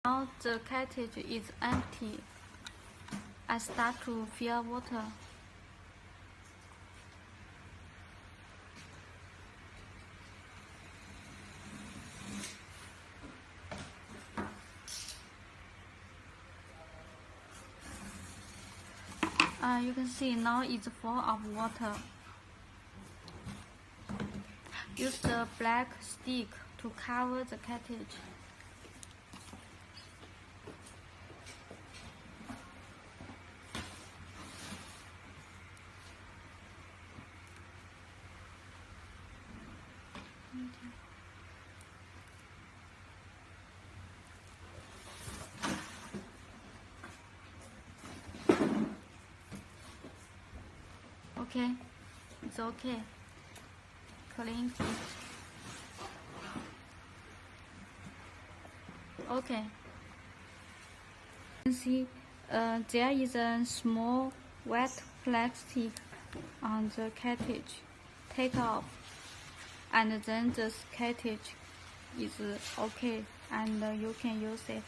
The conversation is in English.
Now the cartridge is empty. I start to fill water. You can see now it's full of water. Use the black stick to cover the cartridge. Okay, it's okay. Clean it. Okay. You can see there is a small wet plastic on the cartridge. Take off, and then the cartridge is okay, and you can use it.